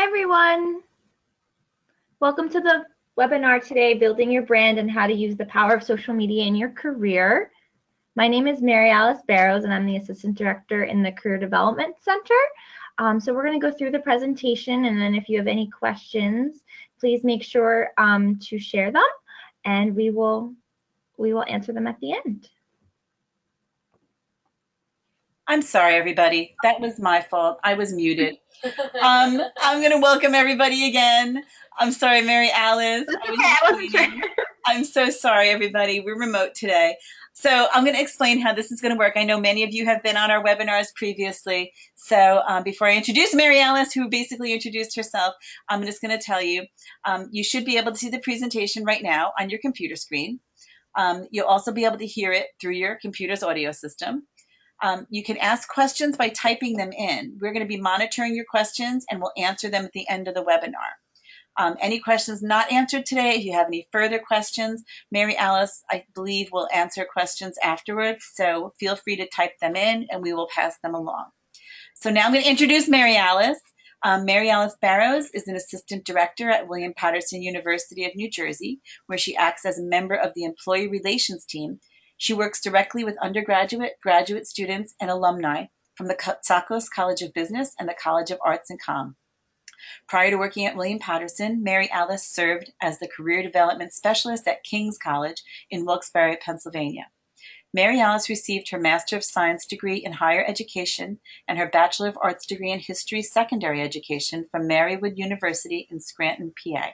Hi, everyone. Welcome to the webinar today, Building Your Brand and How to Use the Power of Social Media in Your Career. My name is Mary Alice Barrows, and I'm the Assistant Director in the Career Development Center. So we're going to go through the presentation, and then if you have any questions, please make sure to share them, and we will answer them at the end. I'm sorry, everybody. That was my fault. I was muted. I'm going to welcome everybody again. I'm sorry, Mary Alice. That's okay. I wasn't sure. I'm so sorry, everybody. We're remote today. So I'm going to explain how this is going to work. I know many of you have been on our webinars previously. So before I introduce Mary Alice, who basically introduced herself, I'm just going to tell you, you should be able to see the presentation right now on your computer screen. You'll also be able to hear it through your computer's audio system. You can ask questions by typing them in. We're going to be monitoring your questions and we'll answer them at the end of the webinar. Any questions not answered today, if you have any further questions, Mary Alice, I believe, will answer questions afterwards. So feel free to type them in and we will pass them along. So now I'm going to introduce Mary Alice. Mary Alice Barrows is an assistant director at William Paterson University of New Jersey, where she acts as a member of the employee relations team. She works directly with undergraduate, graduate students, and alumni from the Tsakos College of Business and the College of Arts and Com. Prior to working at William Paterson, Mary Alice served as the Career Development Specialist at King's College in Wilkes-Barre, Pennsylvania. Mary Alice received her Master of Science degree in Higher Education and her Bachelor of Arts degree in History Secondary Education from Marywood University in Scranton, PA.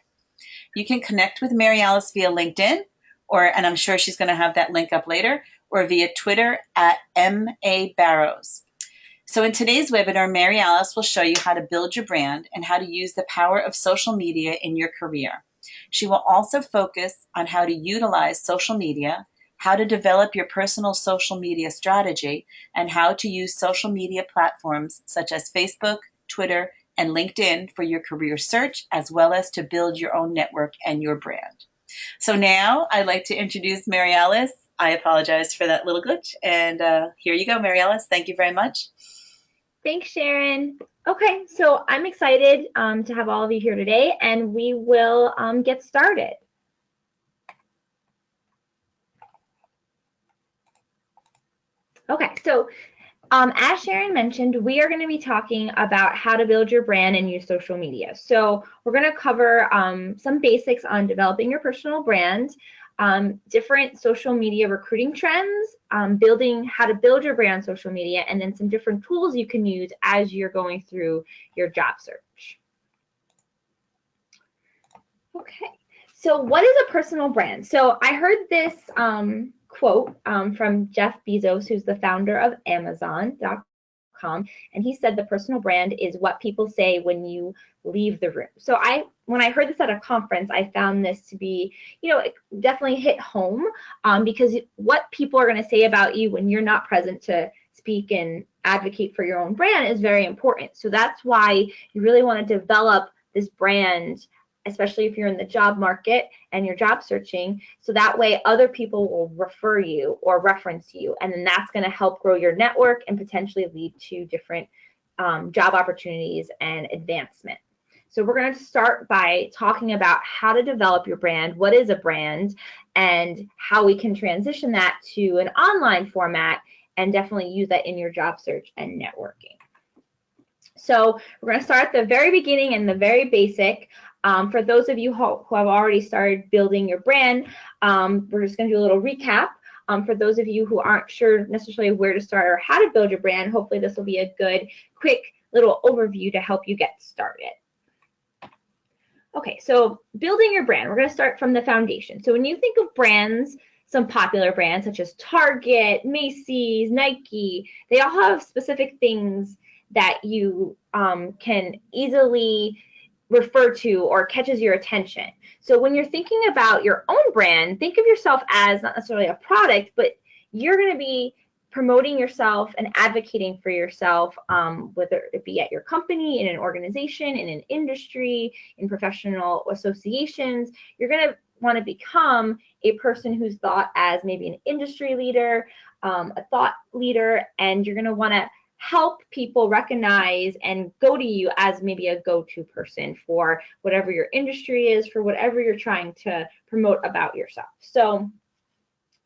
You can connect with Mary Alice via LinkedIn, and I'm sure she's going to have that link up later, or via Twitter at MABarrows. So in today's webinar, Mary Alice will show you how to build your brand and how to use the power of social media in your career. She will also focus on how to utilize social media, how to develop your personal social media strategy, and how to use social media platforms such as Facebook, Twitter, and LinkedIn for your career search, as well as to build your own network and your brand. So now I'd like to introduce Mary Alice. I apologize for that little glitch. And here you go, Mary Alice. Thank you very much. Thanks, Sharon. Okay, so I'm excited to have all of you here today, and we will get started. Okay, so as Sharon mentioned, we are going to be talking about how to build your brand and use social media. So we're going to cover some basics on developing your personal brand, different social media recruiting trends, building how to build your brand on social media, and then some different tools you can use as you're going through your job search. Okay, so what is a personal brand? So I heard this quote from Jeff Bezos, who's the founder of Amazon.com, and he said the personal brand is what people say when you leave the room. So when I heard this at a conference, I found this to be, it definitely hit home because what people are going to say about you when you're not present to speak and advocate for your own brand is very important. So that's why you really want to develop this brand, especially if you're in the job market and you're job searching, so that way other people will refer you or reference you, and then that's going to help grow your network and potentially lead to different job opportunities and advancement. So we're going to start by talking about how to develop your brand, what is a brand, and how we can transition that to an online format and definitely use that in your job search and networking. So we're going to start at the very beginning and the very basic. For those of you who have already started building your brand, we're just going to do a little recap. For those of you who aren't sure necessarily where to start or how to build your brand, hopefully this will be a good, quick little overview to help you get started. Okay, so building your brand, we're going to start from the foundation. So when you think of brands, some popular brands such as Target, Macy's, Nike, they all have specific things that you can easily refer to or catches your attention. So when you're thinking about your own brand, think of yourself as not necessarily a product, but you're going to be promoting yourself and advocating for yourself, whether it be at your company, in an organization, in an industry, in professional associations. You're going to want to become a person who's thought as maybe an industry leader, a thought leader, and you're going to want to help people recognize and go to you as maybe a go-to person for whatever your industry is, for whatever you're trying to promote about yourself. So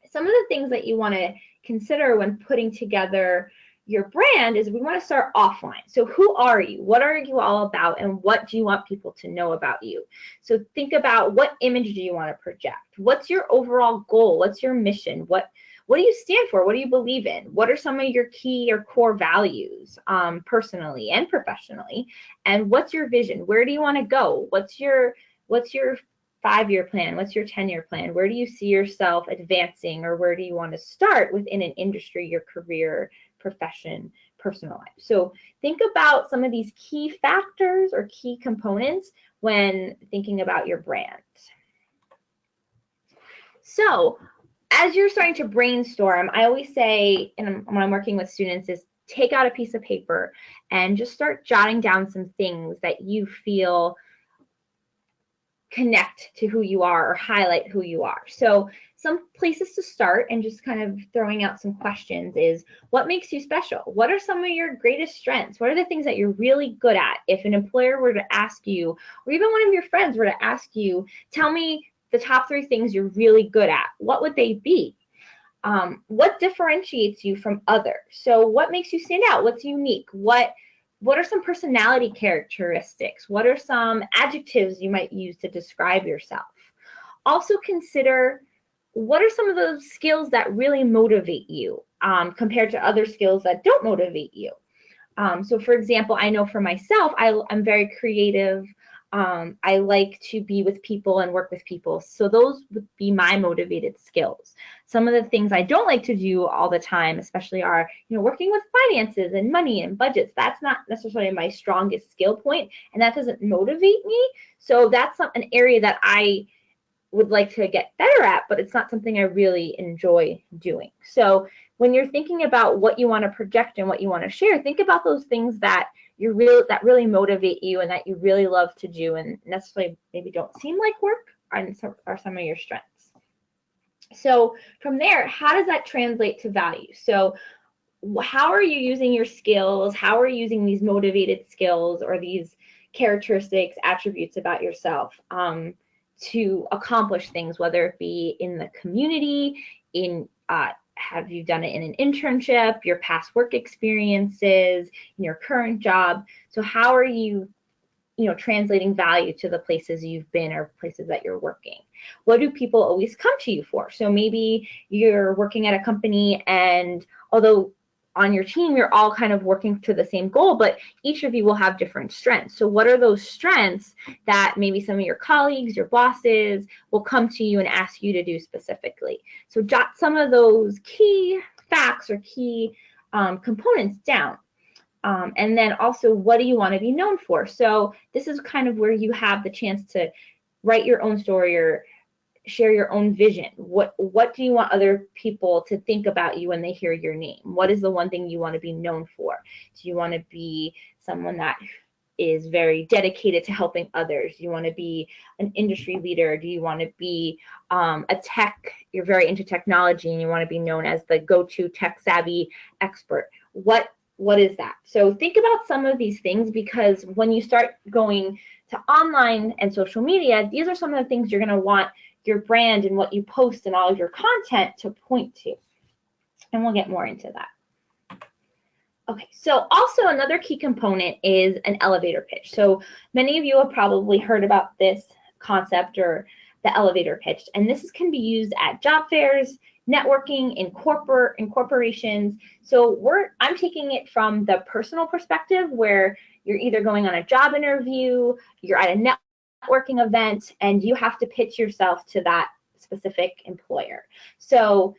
some of the things that you want to consider when putting together your brand is we want to start offline. So who are you? What are you all about? And what do you want people to know about you? So think about, what image do you want to project? What's your overall goal? What's your mission? What do you stand for? What do you believe in? What are some of your key or core values, personally and professionally? And what's your vision? Where do you want to go? What's your 5-year plan? What's your 10-year plan? Where do you see yourself advancing, or where do you want to start within an industry, your career, profession, personal life? So think about some of these key factors or key components when thinking about your brand. So as you're starting to brainstorm, I always say, and when I'm working with students, is take out a piece of paper and just start jotting down some things that you feel connect to who you are or highlight who you are. So some places to start, and just kind of throwing out some questions, is what makes you special? What are some of your greatest strengths? What are the things that you're really good at? If an employer were to ask you, or even one of your friends were to ask you, tell me the top 3 things you're really good at, what would they be? What differentiates you from others? So what makes you stand out? What's unique? What are some personality characteristics? What are some adjectives you might use to describe yourself? Also consider, what are some of those skills that really motivate you, compared to other skills that don't motivate you? So for example, I know for myself, I'm very creative. I like to be with people and work with people. So those would be my motivated skills. Some of the things I don't like to do all the time, especially, are, working with finances and money and budgets. That's not necessarily my strongest skill point, and that doesn't motivate me. So that's an area that I would like to get better at, but it's not something I really enjoy doing. So when you're thinking about what you want to project and what you want to share, think about those things that really motivate you and that you really love to do, and necessarily maybe don't seem like work, are some of your strengths. So from there, how does that translate to value? So how are you using your skills? How are you using these motivated skills or these characteristics, attributes about yourself, to accomplish things, whether it be in the community, have you done it in an internship, your past work experiences, in your current job? So how are you, translating value to the places you've been or places that you're working? What do people always come to you for? So maybe you're working at a company, and although on your team you're all kind of working to the same goal, but each of you will have different strengths. So what are those strengths that maybe some of your colleagues, your bosses, will come to you and ask you to do specifically? So jot some of those key facts or key components down. And then also, what do you want to be known for? So this is kind of where you have the chance to write your own story or share your own vision. What do you want other people to think about you when they hear your name? What is the one thing you want to be known for? Do you want to be someone that is very dedicated to helping others? Do you want to be an industry leader? Do you want to be you're very into technology and you want to be known as the go-to tech savvy expert? What is that? So think about some of these things, because when you start going to online and social media, these are some of the things you're going to want your brand and what you post and all of your content to point to. And we'll get more into that. Okay, so also another key component is an elevator pitch. So many of you have probably heard about this concept, or the elevator pitch, and this can be used at job fairs, networking, in corporations. So I'm taking it from the personal perspective, where you're either going on a job interview, you're at a networking event, and you have to pitch yourself to that specific employer. So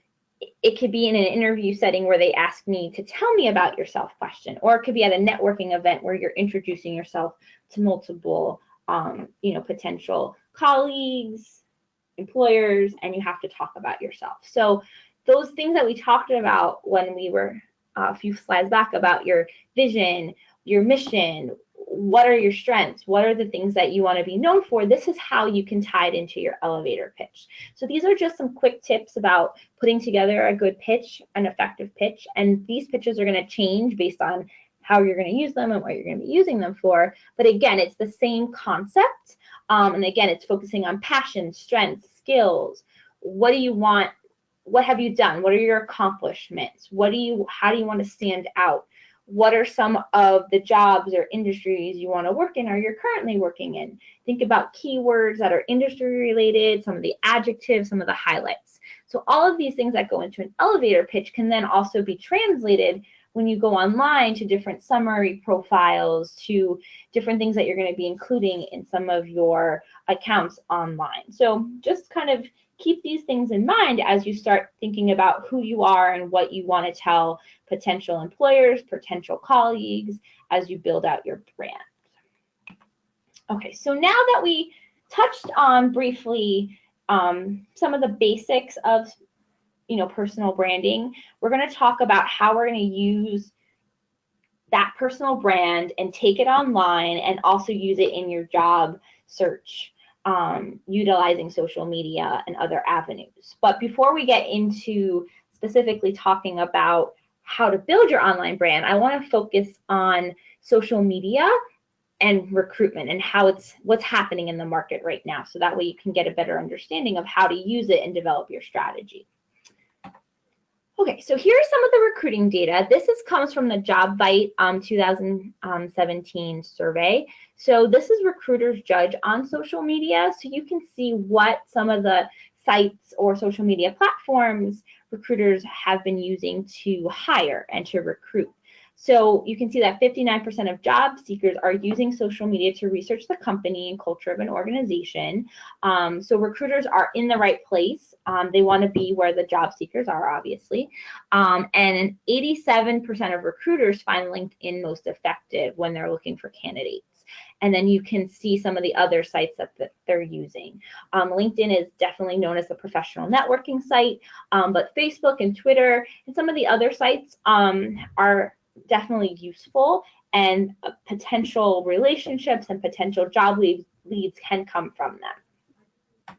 it could be in an interview setting where they ask me to tell me about yourself question, or it could be at a networking event where you're introducing yourself to multiple potential colleagues, employers, and you have to talk about yourself. So those things that we talked about when we were a few slides back about your vision, your mission, what are your strengths? What are the things that you want to be known for? This is how you can tie it into your elevator pitch. So these are just some quick tips about putting together a good pitch, an effective pitch. And these pitches are going to change based on how you're going to use them and what you're going to be using them for. But again, it's the same concept. And again, it's focusing on passion, strengths, skills. What do you want? What have you done? What are your accomplishments? How do you want to stand out? What are some of the jobs or industries you want to work in or you're currently working in? Think about keywords that are industry related, some of the adjectives, some of the highlights. So all of these things that go into an elevator pitch can then also be translated when you go online to different summary profiles, to different things that you're going to be including in some of your accounts online. So just kind of keep these things in mind as you start thinking about who you are and what you want to tell potential employers, potential colleagues, as you build out your brand. Okay, so now that we touched on briefly some of the basics of personal branding, we're going to talk about how we're going to use that personal brand and take it online and also use it in your job search, utilizing social media and other avenues. But before we get into specifically talking about how to build your online brand, I want to focus on social media and recruitment and what's happening in the market right now. So that way you can get a better understanding of how to use it and develop your strategy. Okay, so here's some of the recruiting data. This comes from the JobVite 2017 survey. So this is recruiters judge on social media. So you can see what some of the sites or social media platforms recruiters have been using to hire and to recruit. So you can see that 59% of job seekers are using social media to research the company and culture of an organization. So recruiters are in the right place. They want to be where the job seekers are, obviously. And 87% of recruiters find LinkedIn most effective when they're looking for candidates. And then you can see some of the other sites that they're using. LinkedIn is definitely known as a professional networking site, but Facebook and Twitter and some of the other sites are definitely useful, and potential relationships and potential job leads can come from them.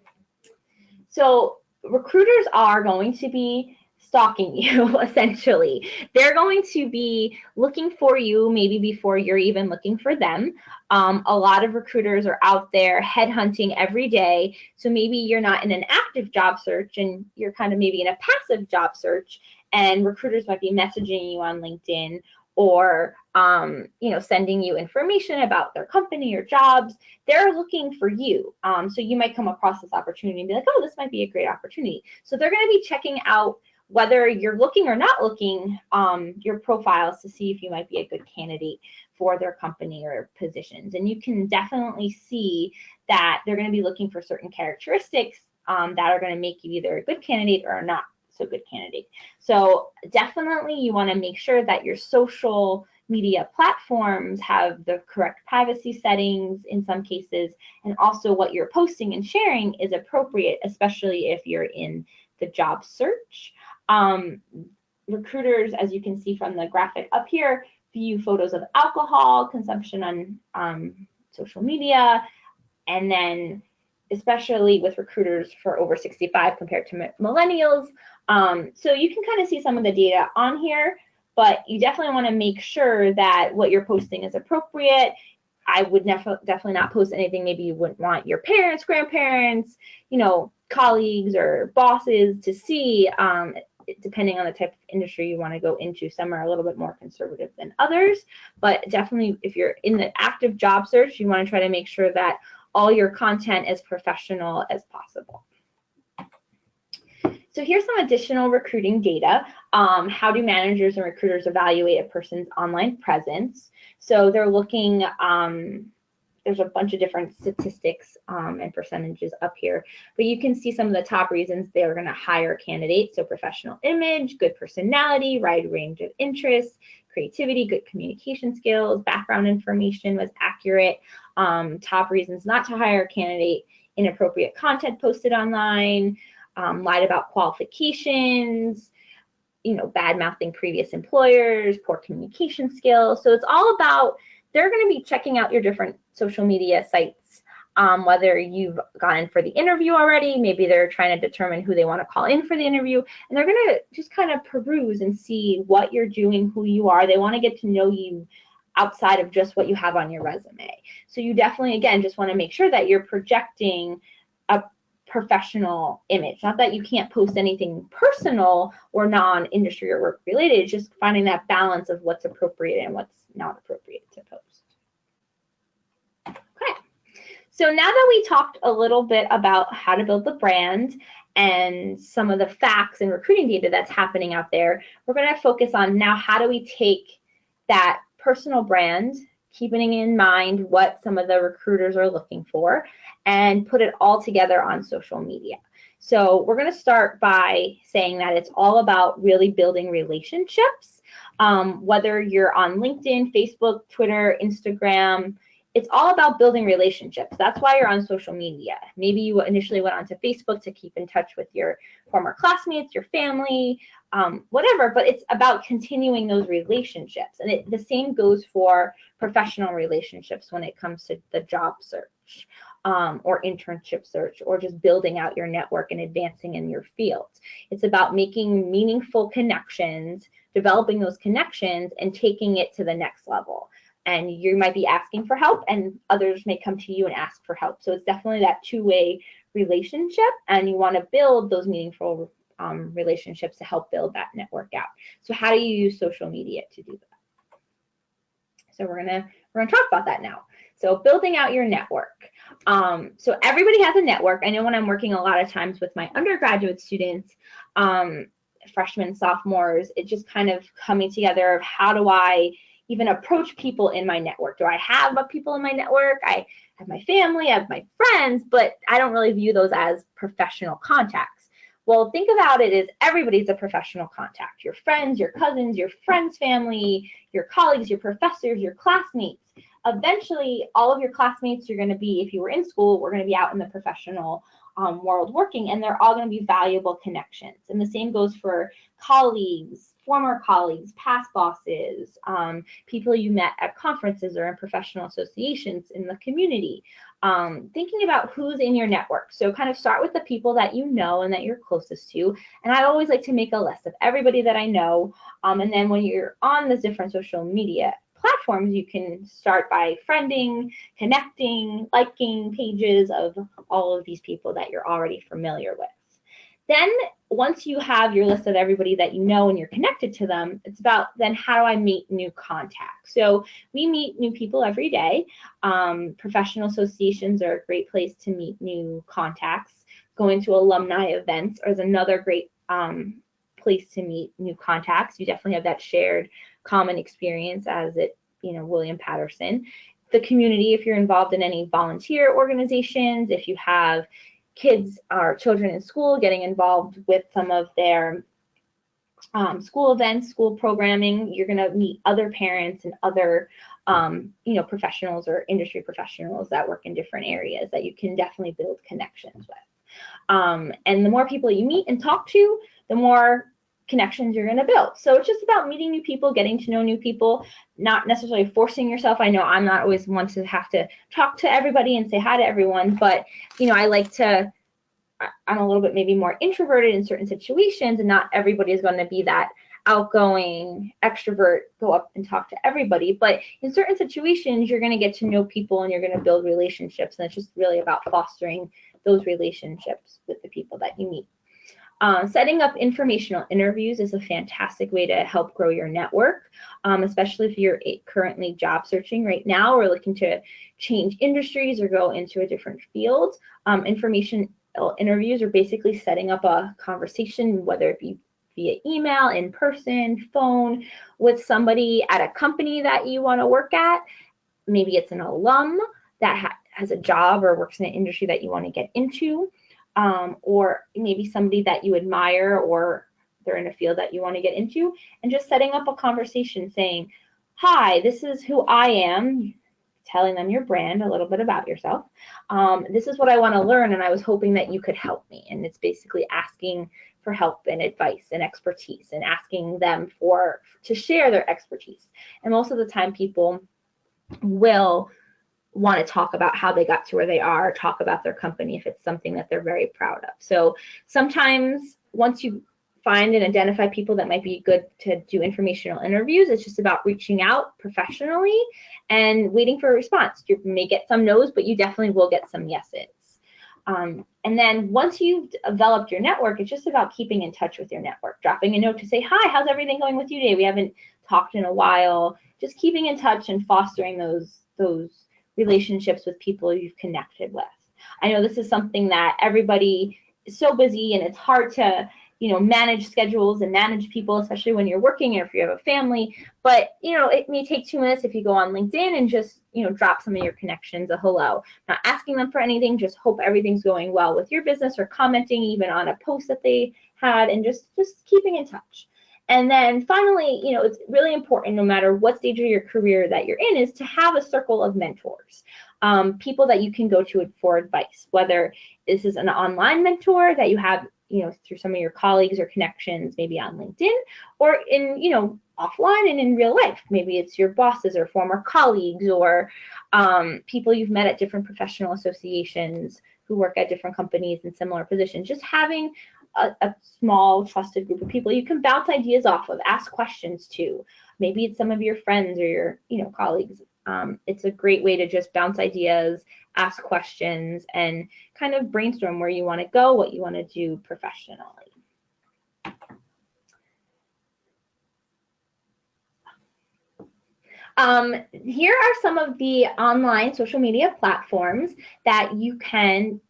So recruiters are going to be stalking you, essentially. They're going to be looking for you maybe before you're even looking for them. A lot of recruiters are out there headhunting every day. So maybe you're not in an active job search and you're kind of maybe in a passive job search, and recruiters might be messaging you on LinkedIn or sending you information about their company or jobs. They're looking for you. So you might come across this opportunity and be like, oh, this might be a great opportunity. So they're going to be checking out, whether you're looking or not looking, your profiles to see if you might be a good candidate for their company or positions. And you can definitely see that they're going to be looking for certain characteristics that are going to make you either a good candidate or not so good candidate. So definitely you want to make sure that your social media platforms have the correct privacy settings in some cases, and also what you're posting and sharing is appropriate, especially if you're in the job search. Recruiters, as you can see from the graphic up here, view photos of alcohol consumption on social media, and then especially with recruiters for over 65 compared to millennials. So you can kind of see some of the data on here, but you definitely want to make sure that what you're posting is appropriate. I would definitely not post anything maybe you wouldn't want your parents, grandparents, colleagues or bosses to see, depending on the type of industry you want to go into. Some are a little bit more conservative than others, but definitely if you're in the active job search, you want to try to make sure that all your content as professional as possible. So here's some additional recruiting data. How do managers and recruiters evaluate a person's online presence? So they're looking, there's a bunch of different statistics and percentages up here, but you can see some of the top reasons they're going to hire candidates. So professional image, good personality, wide range of interests, creativity, good communication skills, background information was accurate. Top reasons not to hire a candidate: inappropriate content posted online, lied about qualifications, bad mouthing previous employers, poor communication skills. So it's all about they're going to be checking out your different social media sites, whether you've gone in for the interview already, maybe they're trying to determine who they want to call in for the interview, and they're going to just kind of peruse and see what you're doing, who you are. They want to get to know you outside of just what you have on your resume. So you definitely, again, just want to make sure that you're projecting a professional image. Not that you can't post anything personal or non-industry or work related, it's just finding that balance of what's appropriate and what's not appropriate to post. Okay, so now that we talked a little bit about how to build the brand and some of the facts and recruiting data that's happening out there, we're going to focus on now how do we take that personal brand, keeping in mind what some of the recruiters are looking for, and put it all together on social media. So we're going to start by saying that it's all about really building relationships, whether you're on LinkedIn, Facebook, Twitter, Instagram. It's all about building relationships. That's why you're on social media. Maybe you initially went onto Facebook to keep in touch with your former classmates, your family, whatever, but it's about continuing those relationships. And the same goes for professional relationships when it comes to the job search or internship search, or just building out your network and advancing in your field. It's about making meaningful connections, developing those connections, and taking it to the next level. And you might be asking for help, and others may come to you and ask for help. So it's definitely that two-way relationship, and you want to build those meaningful relationships to help build that network out. So how do you use social media to do that? So we're gonna talk about that now. So building out your network. So everybody has a network. I know when I'm working a lot of times with my undergraduate students, freshmen, sophomores, it's just kind of coming together of how do I even approach people in my network? Do I have people in my network? I have my family, I have my friends, but I don't really view those as professional contacts. Well, think about it as everybody's a professional contact. Your friends, your cousins, your friends' family, your colleagues, your professors, your classmates. Eventually, all of your classmates you're going to be, if you were in school, we're going to be out in the professional world working, and they're all going to be valuable connections. And the same goes for colleagues, former colleagues, past bosses, people you met at conferences or in professional associations in the community. Thinking about who's in your network. So kind of start with the people that you know and that you're closest to. And I always like to make a list of everybody that I know. And then when you're on the different social media platforms, you can start by friending, connecting, liking pages of all of these people that you're already familiar with. Then once you have your list of everybody that you know and you're connected to them, it's about then how do I meet new contacts? So we meet new people every day. Professional associations are a great place to meet new contacts. Going to alumni events is another great place to meet new contacts. You definitely have that shared common experience as it, William Patterson. The community, if you're involved in any volunteer organizations, if you have kids or children in school, getting involved with some of their school events, school programming, you're going to meet other parents and other, professionals or industry professionals that work in different areas that you can definitely build connections with. And the more people you meet and talk to, the more connections you're going to build. So it's just about meeting new people, getting to know new people, not necessarily forcing yourself. I know I'm not always one to have to talk to everybody and say hi to everyone, but I like to, I'm a little bit maybe more introverted in certain situations, and not everybody is going to be that outgoing extrovert, go up and talk to everybody. But in certain situations, you're going to get to know people and you're going to build relationships. And it's just really about fostering those relationships with the people that you meet. Setting up informational interviews is a fantastic way to help grow your network, especially if you're currently job searching right now or looking to change industries or go into a different field. Information interviews are basically setting up a conversation, whether it be via email, in person, phone, with somebody at a company that you want to work at. Maybe it's an alum that has a job or works in an industry that you want to get into. Or maybe somebody that you admire or they're in a field that you want to get into, and just setting up a conversation saying, hi, this is who I am, telling them your brand, a little bit about yourself. This is what I want to learn, and I was hoping that you could help me. And it's basically asking for help and advice and expertise and asking them to share their expertise. And most of the time people will want to talk about how they got to where they are, talk about their company if it's something that they're very proud of. So sometimes once you find and identify people that might be good to do informational interviews, it's just about reaching out professionally and waiting for a response. You may get some no's, but you definitely will get some yeses. And then once you've developed your network, it's just about keeping in touch with your network, dropping a note to say, hi, how's everything going with you today? We haven't talked in a while. Just keeping in touch and fostering those relationships with people you've connected with. I know this is something that everybody is so busy, and it's hard to, manage schedules and manage people, especially when you're working or if you have a family. But, it may take 2 minutes if you go on LinkedIn and just, drop some of your connections a hello. Not asking them for anything, just hope everything's going well with your business, or commenting even on a post that they had, and just keeping in touch. And then finally, it's really important, no matter what stage of your career that you're in, is to have a circle of mentors, people that you can go to for advice, whether this is an online mentor that you have, through some of your colleagues or connections, maybe on LinkedIn, or in, offline and in real life. Maybe it's your bosses or former colleagues, or people you've met at different professional associations who work at different companies in similar positions. Just having a small trusted group of people you can bounce ideas off of, ask questions to. Maybe it's some of your friends or your colleagues. It's a great way to just bounce ideas, ask questions, and kind of brainstorm where you want to go, what you want to do professionally. Here are some of the online social media platforms that you can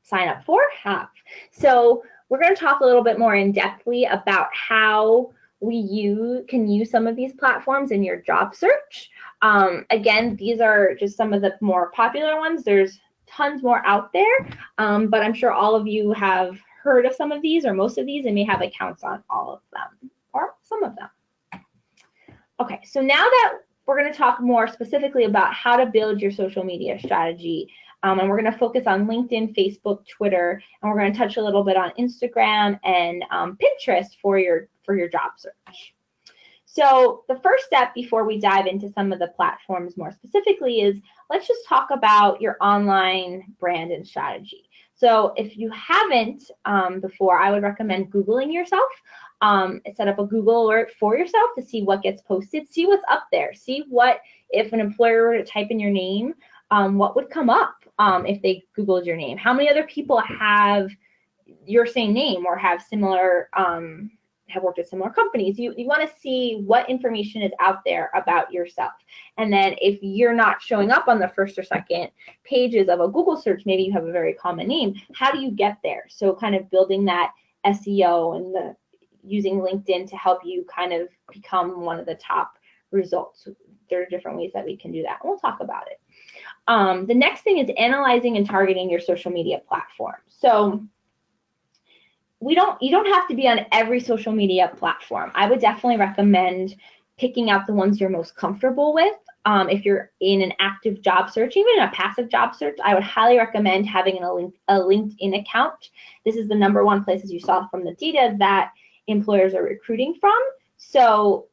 sign up for, have. So we're going to talk a little bit more in depthly about how can use some of these platforms in your job search. Again, these are just some of the more popular ones. There's tons more out there, but I'm sure all of you have heard of some of these or most of these and may have accounts on all of them or some of them. Okay, so now that we're going to talk more specifically about how to build your social media strategy, and we're going to focus on LinkedIn, Facebook, Twitter, and we're going to touch a little bit on Instagram and Pinterest for your job search. So the first step before we dive into some of the platforms more specifically is, let's just talk about your online brand and strategy. So if you haven't before, I would recommend Googling yourself. Set up a Google alert for yourself to see what gets posted, see what's up there, see what, if an employer were to type in your name, what would come up if they Googled your name. How many other people have your same name or have similar, have worked at similar companies? You want to see what information is out there about yourself. And then if you're not showing up on the first or second pages of a Google search, maybe you have a very common name, how do you get there? So kind of building that SEO and using LinkedIn to help you kind of become one of the top results. There are different ways that we can do that, and we'll talk about it. The next thing is analyzing and targeting your social media platform. So you don't have to be on every social media platform. I would definitely recommend picking out the ones you're most comfortable with. If you're in an active job search, even in a passive job search, I would highly recommend having a LinkedIn account. This is the #1 place, as you saw from the data, that employers are recruiting from. So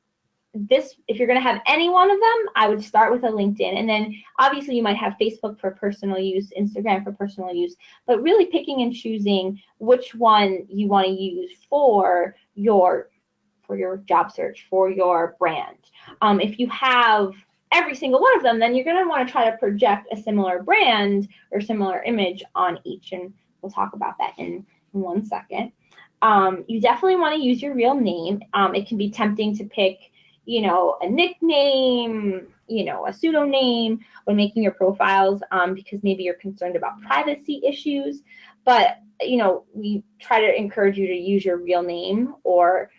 if you're going to have any one of them, I would start with a LinkedIn. And then obviously you might have Facebook for personal use, Instagram for personal use, but really picking and choosing which one you want to use for your job search, for your brand. If you have every single one of them, then you're going to want to try to project a similar brand or similar image on each. And we'll talk about that in 1 second. You definitely want to use your real name. It can be tempting to pick, a nickname, a pseudonym when making your profiles, because maybe you're concerned about privacy issues. But, we try to encourage you to use your real name or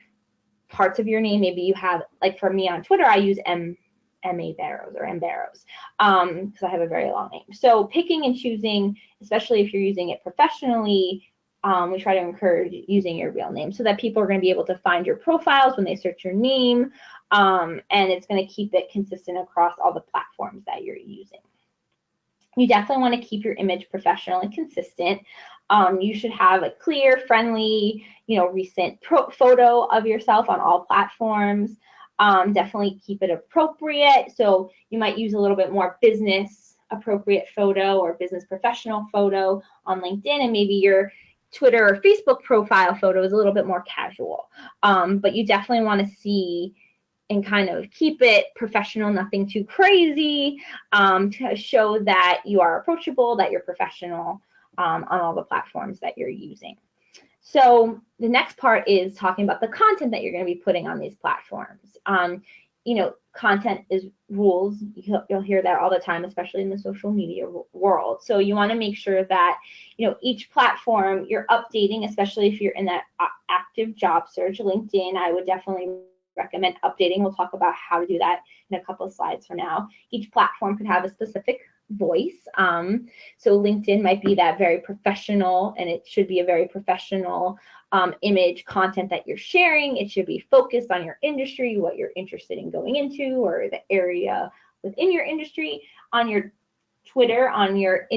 parts of your name. Maybe you have, like for me on Twitter, I use M.A. Barrows or M. Barrows because I have a very long name. So picking and choosing, especially if you're using it professionally, we try to encourage using your real name so that people are going to be able to find your profiles when they search your name, and it's going to keep it consistent across all the platforms that you're using. You definitely want to keep your image professional and consistent. You should have a clear, friendly, recent photo of yourself on all platforms. Definitely keep it appropriate. So you might use a little bit more business appropriate photo or business professional photo on LinkedIn, and maybe your Twitter or Facebook profile photo is a little bit more casual. But you definitely want to see and kind of keep it professional, nothing too crazy, to show that you are approachable, that you're professional on all the platforms that you're using. So the next part is talking about the content that you're going to be putting on these platforms. Content is rules. You'll hear that all the time, especially in the social media world. So you want to make sure that, each platform you're updating, especially if you're in that active job search. LinkedIn, I would definitely recommend updating. We'll talk about how to do that in a couple of slides from now. Each platform could have a specific voice. So LinkedIn might be that very professional, and it should be a very professional image content that you're sharing. It should be focused on your industry, what you're interested in going into, or the area within your industry. On your Twitter, on your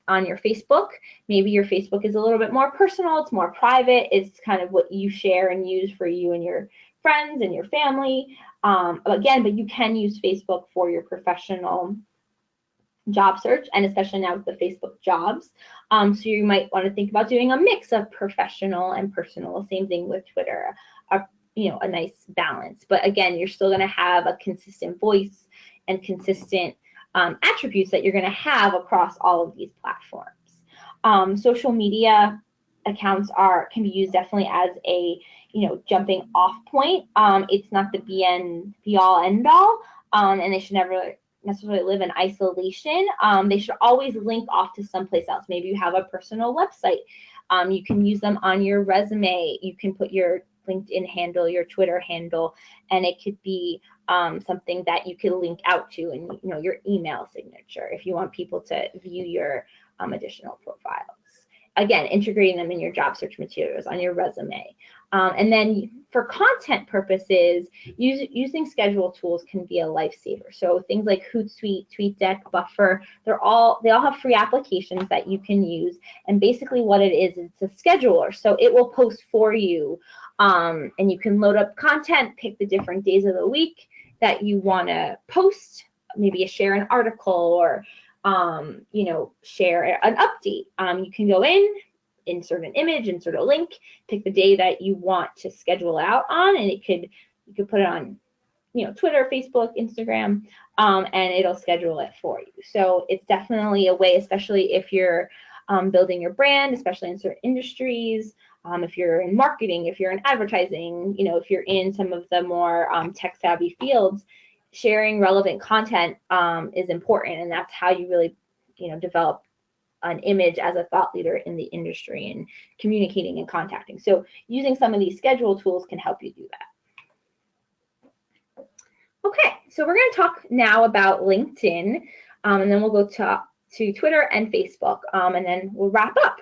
Facebook, maybe your Facebook is a little bit more personal, it's more private, it's kind of what you share and use for you and your friends and your family. Again, but you can use Facebook for your professional job search, and especially now with the Facebook jobs. So you might want to think about doing a mix of professional and personal. Same thing with Twitter, a nice balance. But again, you're still going to have a consistent voice and consistent attributes that you're going to have across all of these platforms. Social media accounts can be used definitely as a jumping off point. It's not the be all end all, and they should never necessarily live in isolation. They should always link off to someplace else. Maybe you have a personal website. You can use them on your resume. You can put your LinkedIn handle, your Twitter handle, and it could be something that you can link out to in your email signature if you want people to view your additional profiles. Again, integrating them in your job search materials on your resume. And then for content purposes, using schedule tools can be a lifesaver. So things like Hootsuite, TweetDeck, Buffer, they all have free applications that you can use. And basically what it is, it's a scheduler. So it will post for you, and you can load up content, pick the different days of the week that you want to post, maybe share an article or share an update. You can go in, insert an image, insert a link, pick the day that you want to schedule out on, and you could put it on, Twitter, Facebook, Instagram, and it'll schedule it for you. So it's definitely a way, especially if you're building your brand, especially in certain industries. If you're in marketing, if you're in advertising, if you're in some of the more tech-savvy fields, sharing relevant content is important, and that's how you really, develop an image as a thought leader in the industry and communicating and contacting. So using some of these schedule tools can help you do that. Okay, so we're going to talk now about LinkedIn, and then we'll go to Twitter and Facebook, and then we'll wrap up.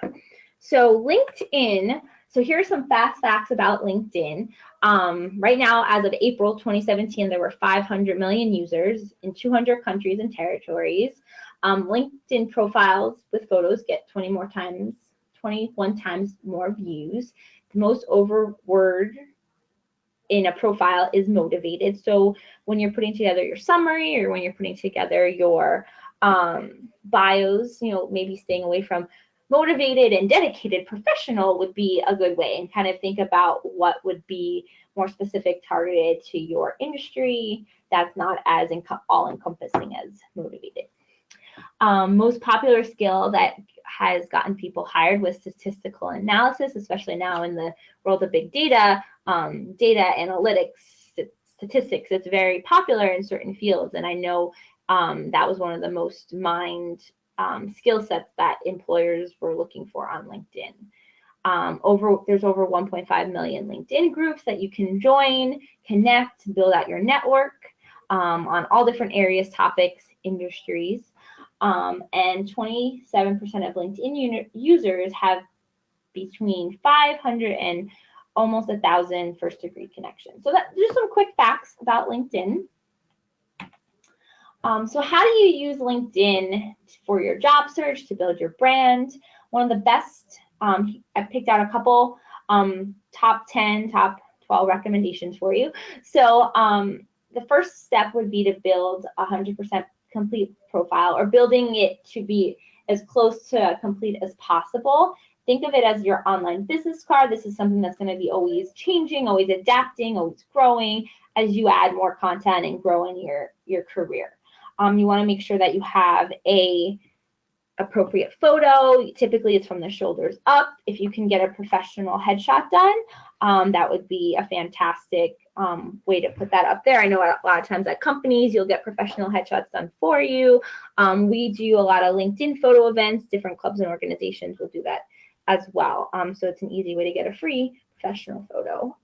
So LinkedIn. So here are some fast facts about LinkedIn. Right now, as of April 2017, there were 500 million users in 200 countries and territories. LinkedIn profiles with photos get 21 times more views. The most over word in a profile is motivated. So when you're putting together your summary or when you're putting together your bios, maybe staying away from motivated and dedicated professional would be a good way, and kind of think about what would be more specific, targeted to your industry, that's not as all-encompassing as motivated. Most popular skill that has gotten people hired was statistical analysis, especially now in the world of big data, data analytics, statistics. It's very popular in certain fields, and I know that was one of the most mined skill sets that employers were looking for on LinkedIn. There's over 1.5 million LinkedIn groups that you can join, connect, build out your network on all different areas, topics, industries. And 27% of LinkedIn users have between 500 and almost 1,000 first-degree connections. So that's just some quick facts about LinkedIn. So how do you use LinkedIn for your job search, to build your brand? One of the best, I picked out a couple top 10, top 12 recommendations for you. So the first step would be to build 100% complete profile, or building it to be as close to complete as possible. Think of it as your online business card. This is something that's going to be always changing, always adapting, always growing as you add more content and grow in your career. You want to make sure that you have a appropriate photo. Typically it's from the shoulders up. If you can get a professional headshot done, that would be a fantastic way to put that up there. I know a lot of times at companies you'll get professional headshots done for you. We do a lot of LinkedIn photo events. Different clubs and organizations will do that as well. So it's an easy way to get a free professional photo.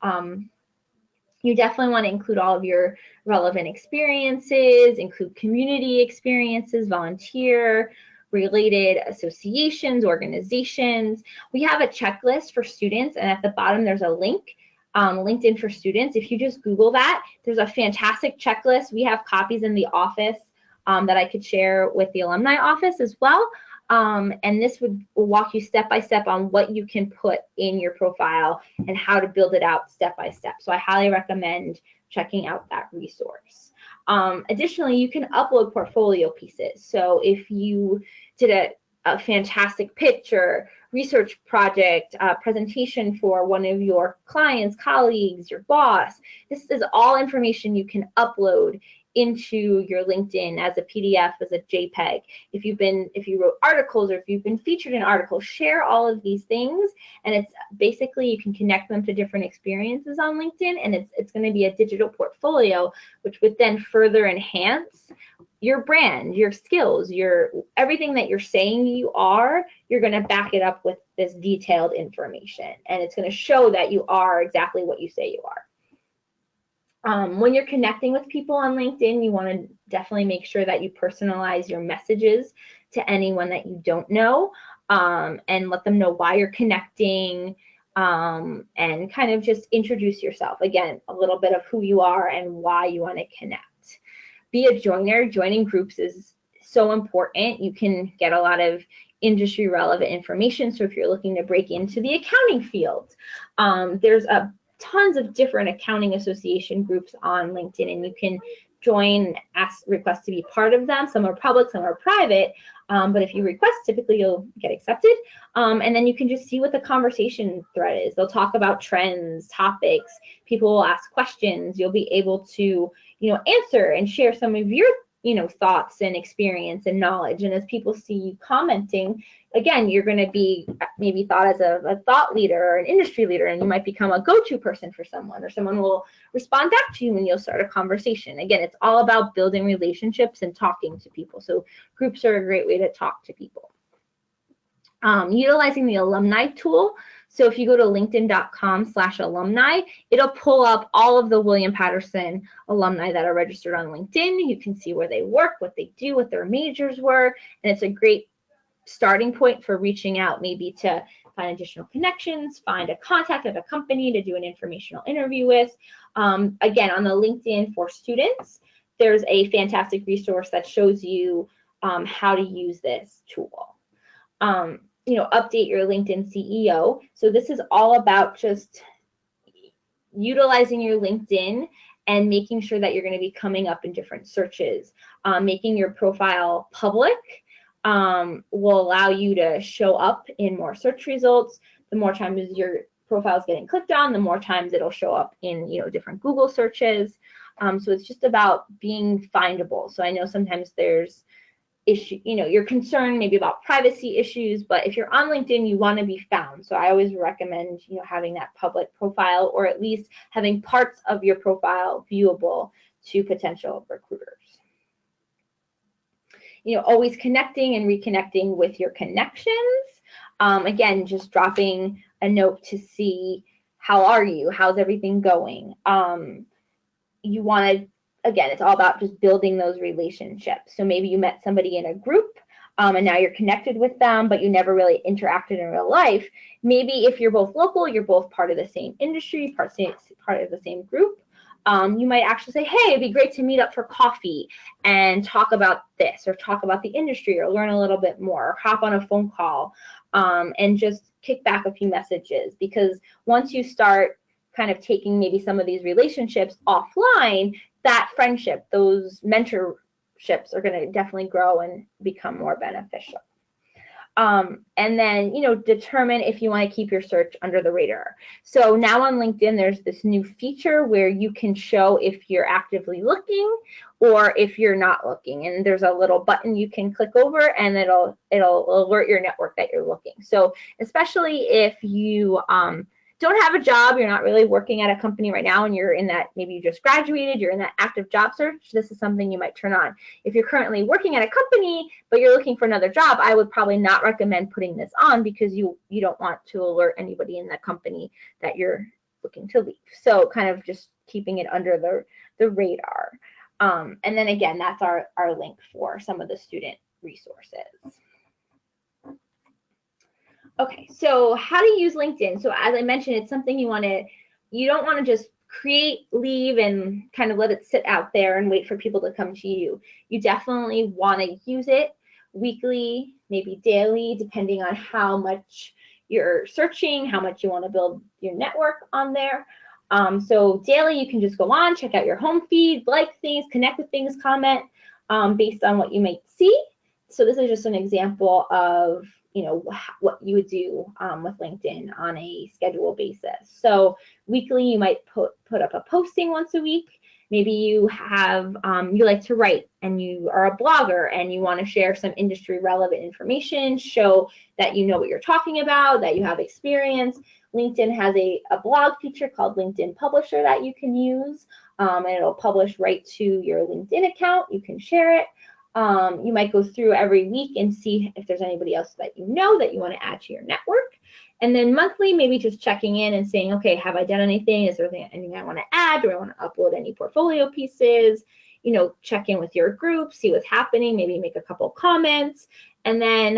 You definitely want to include all of your relevant experiences, include community experiences, volunteer, related associations, organizations. We have a checklist for students, and at the bottom there's a link, LinkedIn for Students. If you just Google that, there's a fantastic checklist. We have copies in the office that I could share with the alumni office as well. And this will walk you step by step on what you can put in your profile and how to build it out step by step. So I highly recommend checking out that resource. Additionally, you can upload portfolio pieces. So if you did a fantastic pitch or research project, presentation for one of your clients, colleagues, your boss, this is all information you can upload into your LinkedIn as a PDF, as a JPEG. If you wrote articles, or if you've been featured in articles, share all of these things, and it's basically, you can connect them to different experiences on LinkedIn, and it's going to be a digital portfolio, which would then further enhance your brand, your skills, your everything that you're saying you are. You're going to back it up with this detailed information, and it's going to show that you are exactly what you say you are. When you're connecting with people on LinkedIn, you want to definitely make sure that you personalize your messages to anyone that you don't know, and let them know why you're connecting, and kind of just introduce yourself. Again, a little bit of who you are and why you want to connect. Be a joiner. Joining groups is so important. You can get a lot of industry relevant information. So if you're looking to break into the accounting field, there's tons of different accounting association groups on LinkedIn, and you can join, request to be part of them. Some are public, some are private, but if you request, typically you'll get accepted. And then you can just see what the conversation thread is. They'll talk about trends, topics, people will ask questions. You'll be able to, answer and share some of your, thoughts and experience and knowledge. And as people see you commenting, again, you're going to be maybe thought as a thought leader or an industry leader, and you might become a go-to person for someone, or someone will respond back to you and you'll start a conversation. Again, it's all about building relationships and talking to people. So groups are a great way to talk to people. Utilizing the alumni tool. So if you go to linkedin.com/alumni, it'll pull up all of the William Paterson alumni that are registered on LinkedIn. You can see where they work, what they do, what their majors were, and it's a great starting point for reaching out, maybe to find additional connections, find a contact at a company to do an informational interview with. Again, on the LinkedIn for Students, there's a fantastic resource that shows you how to use this tool. Update your LinkedIn CEO. So this is all about just utilizing your LinkedIn and making sure that you're going to be coming up in different searches. Making your profile public will allow you to show up in more search results. The more times your profile is getting clicked on, the more times it'll show up in different Google searches. So it's just about being findable. So I know sometimes there's you're concerned maybe about privacy issues, but if you're on LinkedIn, you want to be found. So I always recommend having that public profile, or at least having parts of your profile viewable to potential recruiters. Always connecting and reconnecting with your connections. Again, just dropping a note to see, how are you? How's everything going? You want to, again, it's all about just building those relationships. So maybe you met somebody in a group, and now you're connected with them, but you never really interacted in real life. Maybe if you're both local, you're both part of the same industry, part of the same group. You might actually say, hey, it'd be great to meet up for coffee and talk about this, or talk about the industry, or learn a little bit more, or hop on a phone call, and just kick back a few messages. Because once you start kind of taking maybe some of these relationships offline, that friendship, those mentorships are going to definitely grow and become more beneficial. And then, determine if you want to keep your search under the radar. So now on LinkedIn, there's this new feature where you can show if you're actively looking or if you're not looking. And there's a little button you can click over and it'll alert your network that you're looking. So especially if you don't have a job, you're not really working at a company right now, and you're in that, maybe you just graduated, you're in that active job search, this is something you might turn on. If you're currently working at a company, but you're looking for another job, I would probably not recommend putting this on because you don't want to alert anybody in that company that you're looking to leave. So kind of just keeping it under the radar. And then again, that's our link for some of the student resources. Okay, so how to use LinkedIn. So as I mentioned, it's something you don't want to just create, leave, and kind of let it sit out there and wait for people to come to you. You definitely want to use it weekly, maybe daily, depending on how much you're searching, how much you want to build your network on there. So daily, you can just go on, check out your home feed, like things, connect with things, comment based on what you might see. So this is just an example of what you would do with LinkedIn on a schedule basis. So weekly, you might put up a posting once a week. Maybe you have you like to write and you are a blogger and you want to share some industry relevant information, show that you know what you're talking about, that you have experience. LinkedIn has a blog feature called LinkedIn Publisher that you can use, and it'll publish right to your LinkedIn account. You can share it. You might go through every week and see if there's anybody else that you know that you want to add to your network. And then monthly, maybe just checking in and saying, okay, have I done anything? Is there anything I want to add? Do I want to upload any portfolio pieces? Check in with your group, see what's happening, maybe make a couple comments. And then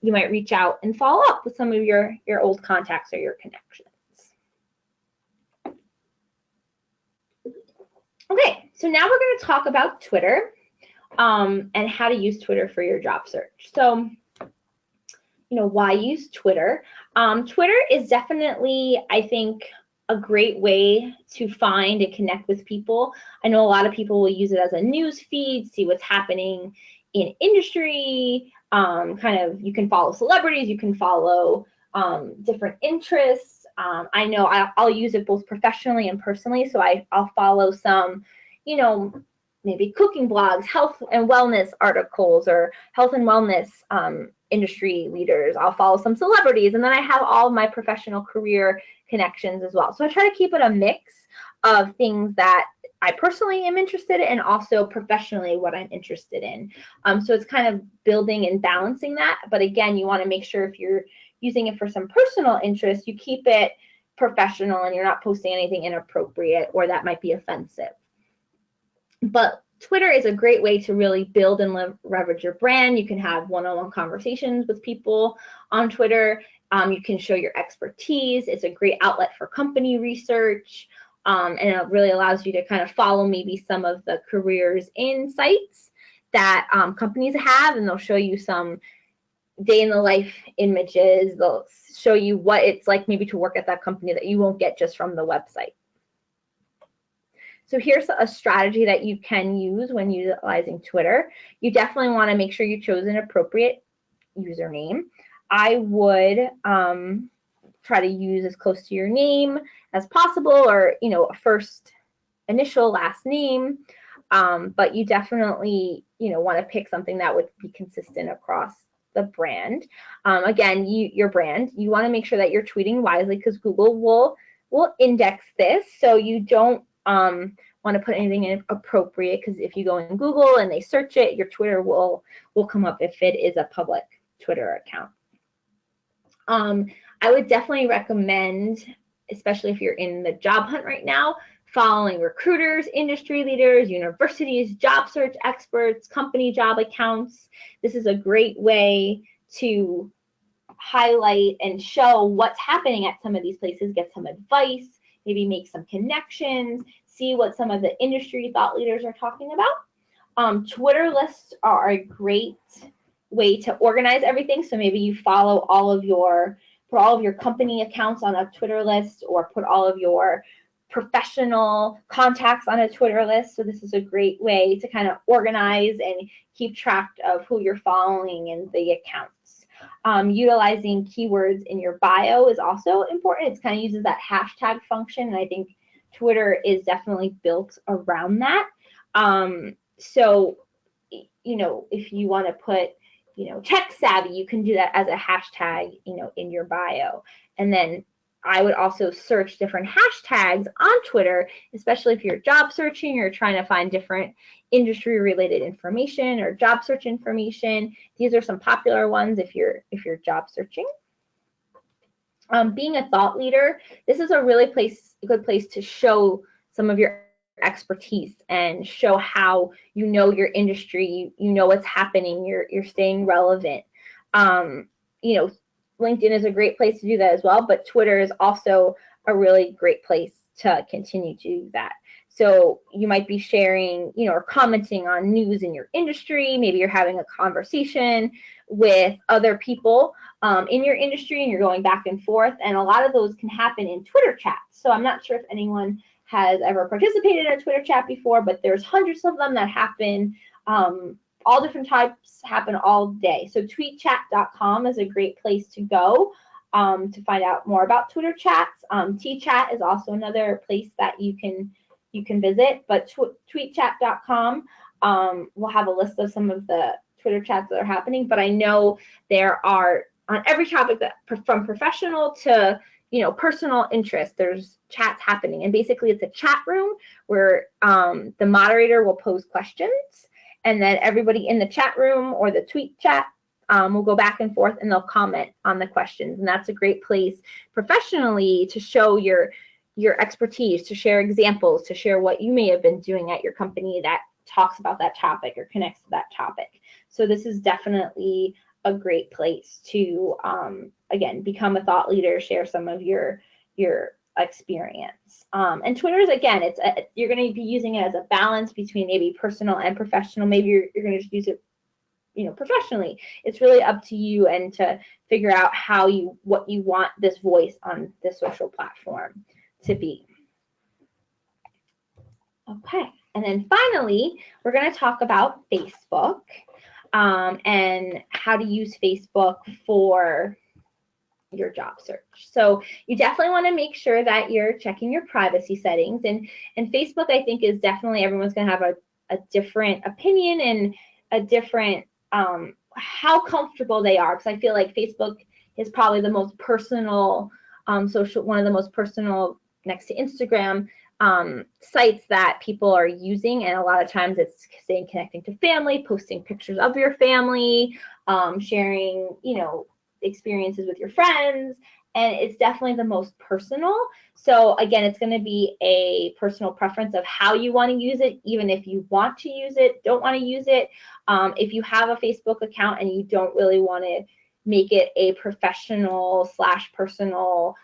you might reach out and follow up with some of your old contacts or your connections. Okay, so now we're going to talk about Twitter. And how to use Twitter for your job search. So, why use Twitter? Twitter is definitely, I think, a great way to find and connect with people. I know a lot of people will use it as a news feed, see what's happening in industry. You can follow celebrities, you can follow different interests. I know I'll use it both professionally and personally. So I'll follow some, maybe cooking blogs, health and wellness articles, or health and wellness industry leaders. I'll follow some celebrities, and then I have all of my professional career connections as well. So I try to keep it a mix of things that I personally am interested in and also professionally what I'm interested in. So it's kind of building and balancing that. But again, you want to make sure if you're using it for some personal interest, you keep it professional and you're not posting anything inappropriate or that might be offensive. But Twitter is a great way to really build and leverage your brand. You can have one-on-one conversations with people on Twitter. You can show your expertise. It's a great outlet for company research. And it really allows you to kind of follow maybe some of the careers insights that companies have, and they'll show you some day in the life images. They'll show you what it's like maybe to work at that company that you won't get just from the website. So here's a strategy that you can use when utilizing Twitter. You definitely want to make sure you chose an appropriate username. I would try to use as close to your name as possible, or a first initial last name. But you definitely want to pick something that would be consistent across the brand. Again, your brand. You want to make sure that you're tweeting wisely because Google will index this, so you don't want to put anything inappropriate, because if you go in Google and they search it, your Twitter will come up if it is a public Twitter account. I would definitely recommend, especially if you're in the job hunt right now, following recruiters, industry leaders, universities, job search experts, company job accounts. This is a great way to highlight and show what's happening at some of these places, get some advice, maybe make some connections, see what some of the industry thought leaders are talking about. Twitter lists are a great way to organize everything. So maybe you follow all of your put all of your company accounts on a Twitter list, or put all of your professional contacts on a Twitter list. So this is a great way to kind of organize and keep track of who you're following in the accounts. Utilizing keywords in your bio is also important. It kind of uses that hashtag function, and I think Twitter is definitely built around that. So, if you want to put, tech savvy, you can do that as a hashtag, in your bio. And then I would also search different hashtags on Twitter, especially if you're job searching or trying to find different industry related information or job search information. These are some popular ones if you're job searching. Being a thought leader, this is a really good place to show some of your expertise and show how your industry, what's happening, you're staying relevant. LinkedIn is a great place to do that as well, but Twitter is also a really great place to continue to do that. So you might be sharing, or commenting on news in your industry. Maybe you're having a conversation with other people in your industry, and you're going back and forth. And a lot of those can happen in Twitter chats. So I'm not sure if anyone has ever participated in a Twitter chat before, but there's hundreds of them that happen. All different types happen all day. So tweetchat.com is a great place to go to find out more about Twitter chats. TChat is also another place that you can visit, but tweetchat.com will have a list of some of the Twitter chats that are happening. But I know there are, on every topic, that from professional to personal interest, there's chats happening. And basically it's a chat room where the moderator will pose questions, and then everybody in the chat room or the tweet chat will go back and forth, and they'll comment on the questions. And that's a great place professionally to show your expertise, to share examples, to share what you may have been doing at your company that talks about that topic or connects to that topic. So this is definitely a great place to, again, become a thought leader, share some of your experience. And Twitter is, again, you're going to be using it as a balance between maybe personal and professional. Maybe you're going to just use it, professionally. It's really up to you, and to figure out what you want this voice on this social platform to be. Okay, and then finally, we're going to talk about Facebook and how to use Facebook for your job search. So you definitely want to make sure that you're checking your privacy settings. And Facebook, I think, is definitely, everyone's going to have a different opinion and a different how comfortable they are, because I feel like Facebook is probably the most personal one of the most personal, next to Instagram, sites that people are using. And a lot of times it's saying connecting to family, posting pictures of your family, sharing, experiences with your friends, and it's definitely the most personal. So again, it's going to be a personal preference of how you want to use it, even if you want to use it, don't want to use it. If you have a Facebook account and you don't really want to make it a professional / personal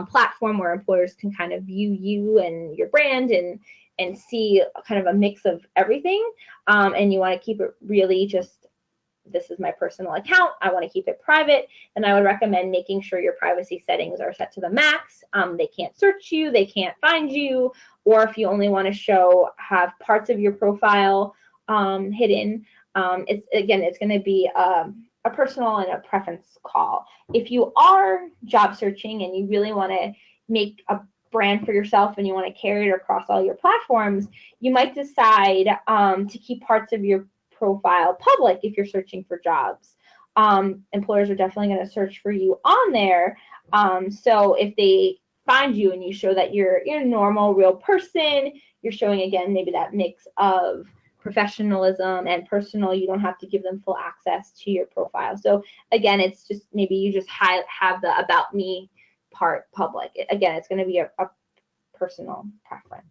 platform where employers can kind of view you and your brand and see kind of a mix of everything, and you want to keep it really just, this is my personal account, I want to keep it private, then I would recommend making sure your privacy settings are set to the max. They can't search you, they can't find you, or if you only want to have parts of your profile hidden, it's going to be a personal and a preference call. If you are job searching and you really want to make a brand for yourself and you want to carry it across all your platforms, you might decide to keep parts of your profile public if you're searching for jobs. Employers are definitely going to search for you on there. So if they find you and you show that you're a normal, real person, you're showing, again, maybe that mix of professionalism and personal, you don't have to give them full access to your profile. So again, it's just, maybe you just have the about me part public. Again, it's going to be a personal preference.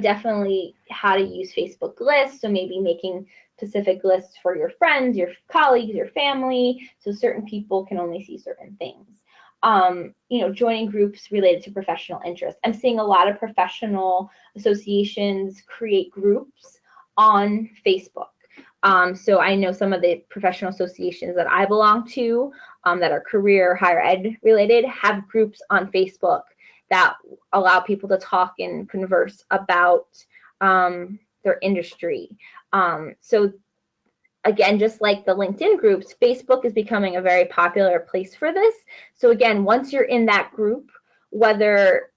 Definitely how to use Facebook lists. So maybe making specific lists for your friends, your colleagues, your family, so certain people can only see certain things. Joining groups related to professional interest. I'm seeing a lot of professional associations create groups on Facebook. So I know some of the professional associations that I belong to that are career higher ed related have groups on Facebook that allow people to talk and converse about their industry. So again, just like the LinkedIn groups, Facebook is becoming a very popular place for this. So again, once you're in that group, whether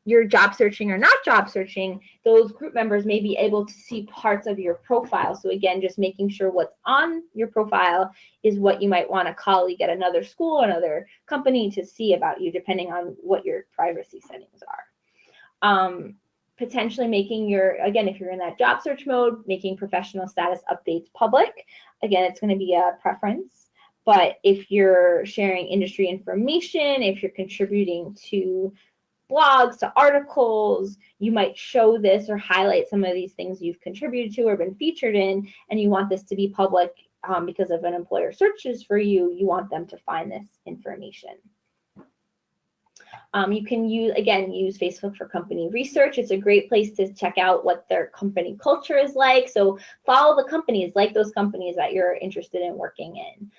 you're job searching or not job searching, those group members may be able to see parts of your profile. So again, just making sure what's on your profile is what you might want a colleague at another school, another company to see about you, depending on what your privacy settings are. Potentially making again, if you're in that job search mode, making professional status updates public. Again, it's going to be a preference. But if you're sharing industry information, if you're contributing to blogs, to articles, you might show this or highlight some of these things you've contributed to or been featured in, and you want this to be public because if an employer searches for you, you want them to find this information. You can use Facebook for company research. It's a great place to check out what their company culture is like. So follow the companies, like those companies that you're interested in working in.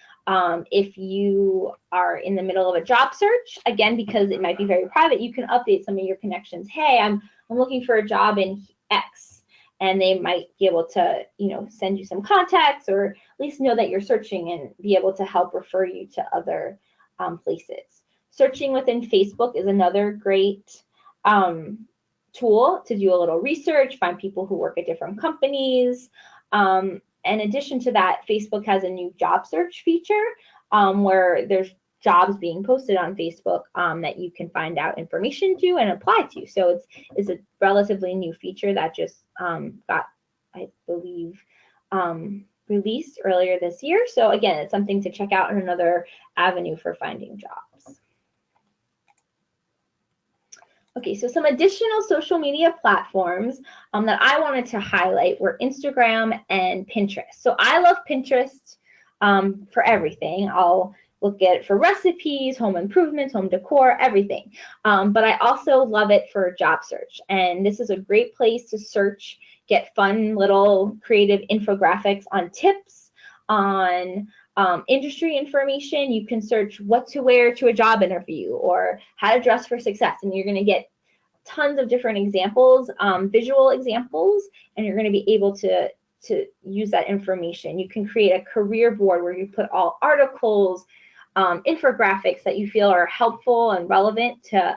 If you are in the middle of a job search, again, because it might be very private, you can update some of your connections. Hey, I'm looking for a job in X, and they might be able to, send you some contacts or at least know that you're searching and be able to help refer you to other places. Searching within Facebook is another great tool to do a little research, find people who work at different companies. In addition to that, Facebook has a new job search feature where there's jobs being posted on Facebook that you can find out information to and apply to. So it's a relatively new feature that just got, I believe, released earlier this year. So again, it's something to check out and another avenue for finding jobs. Okay, so some additional social media platforms that I wanted to highlight were Instagram and Pinterest. So I love Pinterest for everything. I'll look at it for recipes, home improvements, home decor, everything. But I also love it for job search. And this is a great place to search, get fun little creative infographics on tips, on industry information. You can search what to wear to a job interview or how to dress for success, and you're going to get tons of different examples, visual examples, and you're going to be able to use that information. You can create a career board where you put all articles, infographics that you feel are helpful and relevant to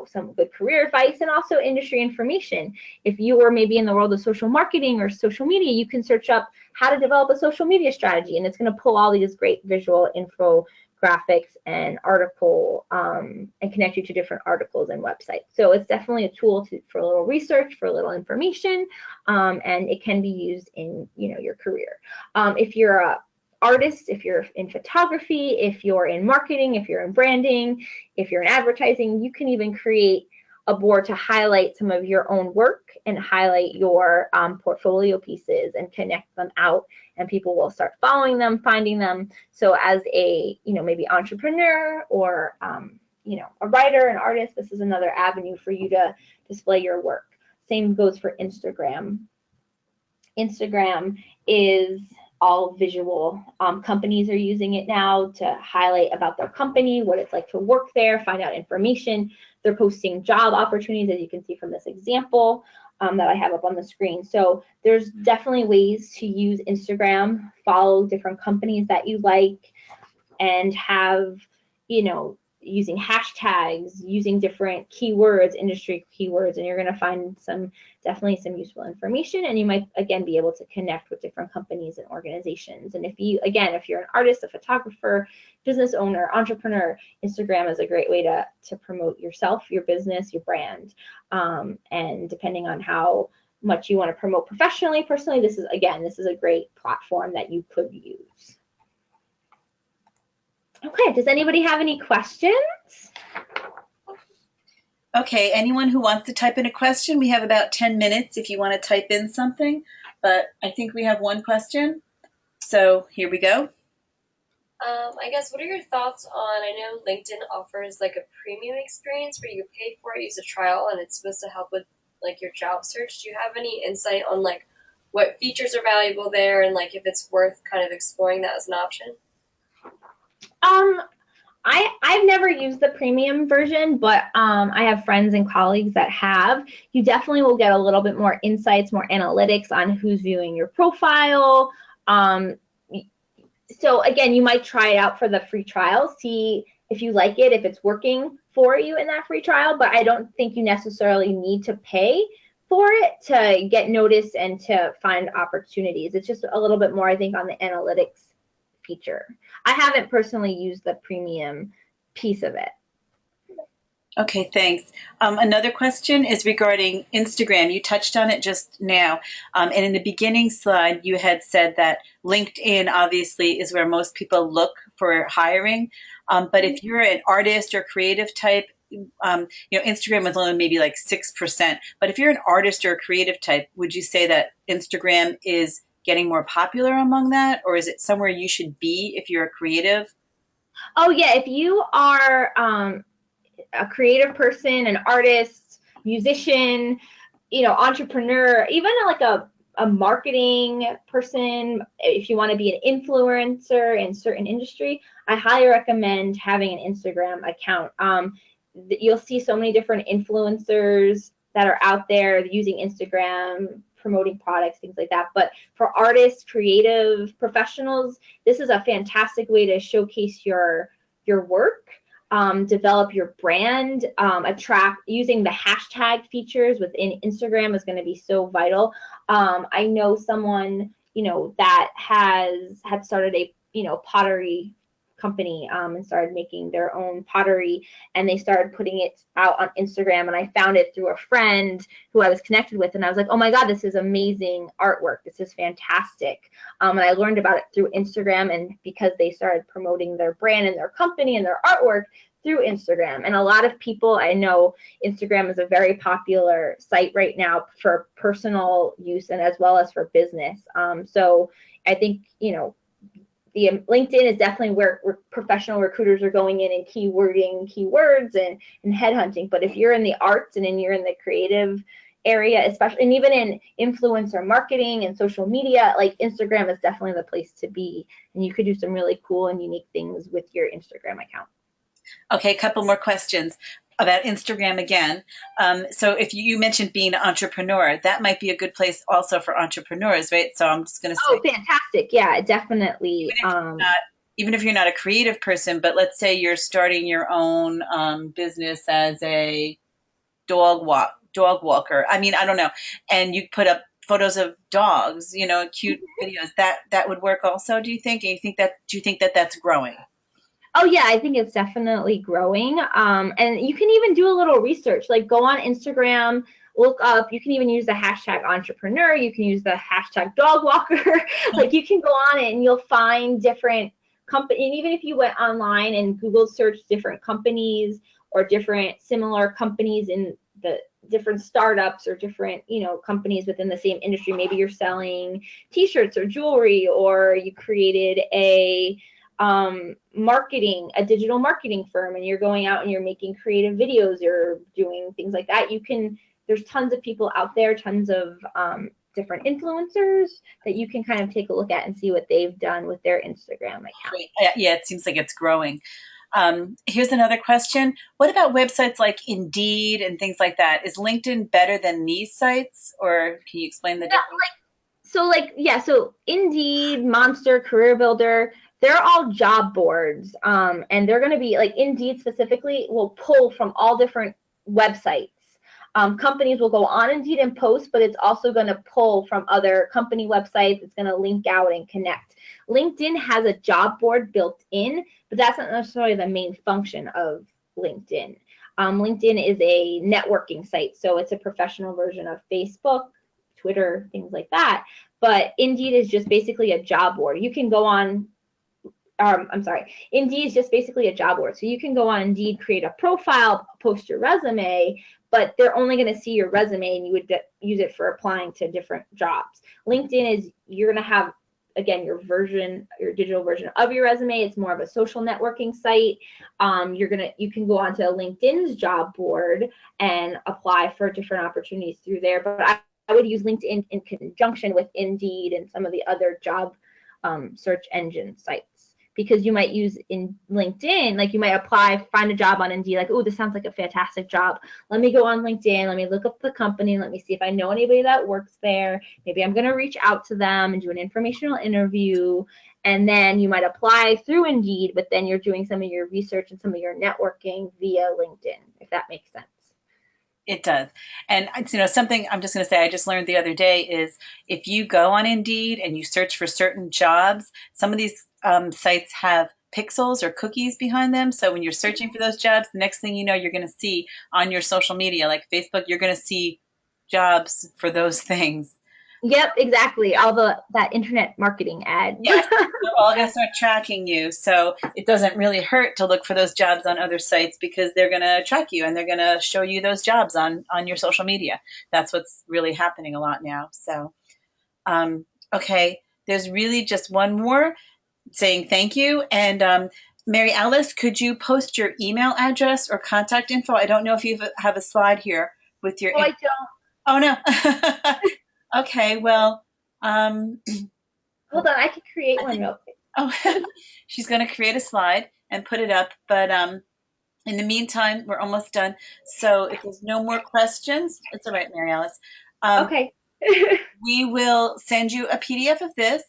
some good career advice and also industry information. If you are maybe in the world of social marketing or social media, you can search up how to develop a social media strategy, and it's going to pull all these great visual infographics and article and connect you to different articles and websites. So it's definitely a tool for a little research, for a little information, and it can be used in your career. If you're a artist, if you're in photography, if you're in marketing, if you're in branding, if you're in advertising, you can even create a board to highlight some of your own work and highlight your portfolio pieces and connect them out, and people will start following them, finding them. So as a maybe entrepreneur or a writer, an artist, this is another avenue for you to display your work. Same goes for Instagram. Instagram is all visual. Companies are using it now to highlight about their company, what it's like to work there, find out information. They're posting job opportunities, as you can see from this example that I have up on the screen. So there's definitely ways to use Instagram, follow different companies that you like, and have, using hashtags, using different keywords, industry keywords, and you're going to find definitely some useful information, and you might again be able to connect with different companies and organizations. And if you're an artist, a photographer, business owner, entrepreneur, Instagram is a great way to promote yourself, your business, your brand, and depending on how much you want to promote professionally, personally, this is a great platform that you could use. Okay, does anybody have any questions? Okay, anyone who wants to type in a question, we have about 10 minutes if you want to type in something, but I think we have one question. So here we go. I guess, what are your thoughts on, I know LinkedIn offers like a premium experience where you pay for it, use a trial, and it's supposed to help with like your job search. Do you have any insight on like what features are valuable there, and like if it's worth kind of exploring that as an option? Um, I've never used the premium version, but I have friends and colleagues that have. You definitely will get a little bit more insights, more analytics on who's viewing your profile. Um, so again, you might try it out for the free trial, see if you like it, if it's working for you in that free trial, but I don't think you necessarily need to pay for it to get noticed and to find opportunities. It's just a little bit more, I think, on the analytics feature. I haven't personally used the premium piece of it. Okay, thanks. Another question is regarding Instagram. You touched on it just now. And in the beginning slide, you had said that LinkedIn obviously is where most people look for hiring. But if you're an artist or creative type, Instagram is only maybe like 6%. But if you're an artist or a creative type, would you say that Instagram is getting more popular among that? Or is it somewhere you should be if you're a creative? Oh, yeah. If you are a creative person, an artist, musician, entrepreneur, even like a marketing person, if you want to be an influencer in certain industry, I highly recommend having an Instagram account. You'll see so many different influencers that are out there using Instagram, promoting products, things like that. But for artists, creative professionals, this is a fantastic way to showcase your work, develop your brand, attract. Using the hashtag features within Instagram is going to be so vital. I know someone, that had started a, pottery company, and started making their own pottery, and they started putting it out on Instagram, and I found it through a friend who I was connected with, and I was like, oh my God, this is amazing artwork. This is fantastic. And I learned about it through Instagram, and because they started promoting their brand and their company and their artwork through Instagram. And a lot of people, I know Instagram is a very popular site right now for personal use and as well as for business. So I think, the LinkedIn is definitely where professional recruiters are going in and keywording keywords and headhunting. But if you're in the arts and then you're in the creative area, especially, and even in influencer marketing and social media, like Instagram is definitely the place to be. And you could do some really cool and unique things with your Instagram account. Okay, a couple more questions about Instagram again. So if you mentioned being an entrepreneur, that might be a good place also for entrepreneurs, right? So I'm just going to say. Oh, fantastic. Yeah, definitely. Even if you're not a creative person, but let's say you're starting your own business as a dog walker. I mean, I don't know. And you put up photos of dogs, cute videos. That would work also, do you think? And do you think that that's growing? Oh yeah, I think it's definitely growing. And you can even do a little research, like go on Instagram, look up. You can even use the hashtag entrepreneur. You can use the hashtag dog walker. Like you can go on it and you'll find different companies. And even if you went online and Google search different companies or different similar companies in the different startups or different, companies within the same industry, maybe you're selling t-shirts or jewelry, or you created a digital marketing firm, and you're going out and you're making creative videos, you're doing things like that. There's tons of people out there, tons of different influencers that you can kind of take a look at and see what they've done with their Instagram account. Yeah, it seems like it's growing. Here's another question. What about websites like Indeed and things like that? Is LinkedIn better than these sites, or can you explain the difference? So Indeed, Monster, Career Builder, they're all job boards, and they're going to be like Indeed specifically will pull from all different websites. Companies will go on Indeed and post, but it's also going to pull from other company websites. It's going to link out and connect. LinkedIn has a job board built in, but that's not necessarily the main function of LinkedIn. LinkedIn is a networking site, so it's a professional version of Facebook, Twitter, things like that. But Indeed is just basically a job board. You can go on Indeed is just basically a job board. So you can go on Indeed, create a profile, post your resume, but they're only going to see your resume and you would use it for applying to different jobs. LinkedIn is, you're going to have, again, your digital version of your resume. It's more of a social networking site. You can go onto LinkedIn's job board and apply for different opportunities through there. But I would use LinkedIn in conjunction with Indeed and some of the other job search engine sites, because you might use in LinkedIn, like you might apply, find a job on Indeed, like, oh, this sounds like a fantastic job. Let me go on LinkedIn, let me look up the company, let me see if I know anybody that works there. Maybe I'm going to reach out to them and do an informational interview. And then you might apply through Indeed, but then you're doing some of your research and some of your networking via LinkedIn, if that makes sense. It does. And something I'm just going to say I just learned the other day is if you go on Indeed and you search for certain jobs, some of these sites have pixels or cookies behind them. So when you're searching for those jobs, the next thing you know, you're going to see on your social media, like Facebook, you're going to see jobs for those things. Yep, exactly. All that internet marketing ad. Yes, they're all going to start tracking you. So it doesn't really hurt to look for those jobs on other sites because they're going to track you and they're going to show you those jobs on your social media. That's what's really happening a lot now. So, okay, there's really just one more saying thank you. And Mary Alice, could you post your email address or contact info? I don't know if you have a slide here with your. Oh, I don't. Oh, no. Okay, well. Hold on, I can create one real quick. Oh, she's going to create a slide and put it up. But in the meantime, we're almost done. So if there's no more questions, it's all right, Mary Alice. Okay. We will send you a PDF of this,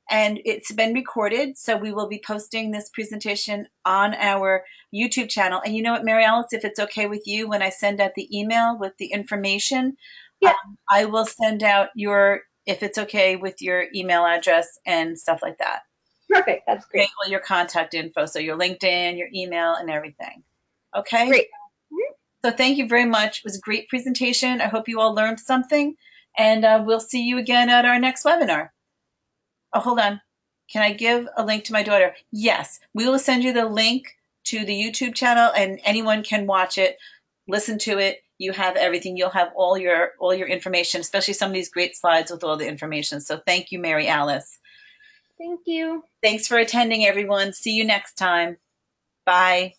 and it's been recorded. So we will be posting this presentation on our YouTube channel. And you know what, Mary Alice, if it's okay with you, when I send out the email with the information, Yeah. I will send out if it's okay with your email address and stuff like that. Perfect. That's great. All your contact info, so your LinkedIn, your email, and everything. Okay? Great. So thank you very much. It was a great presentation. I hope you all learned something, and we'll see you again at our next webinar. Oh, hold on. Can I give a link to my daughter? Yes. We will send you the link to the YouTube channel, and anyone can watch it, listen to it. You have everything. You'll have all your information, especially some of these great slides with all the information. So thank you, Mary Alice. Thank you. Thanks for attending, everyone. See you next time. Bye.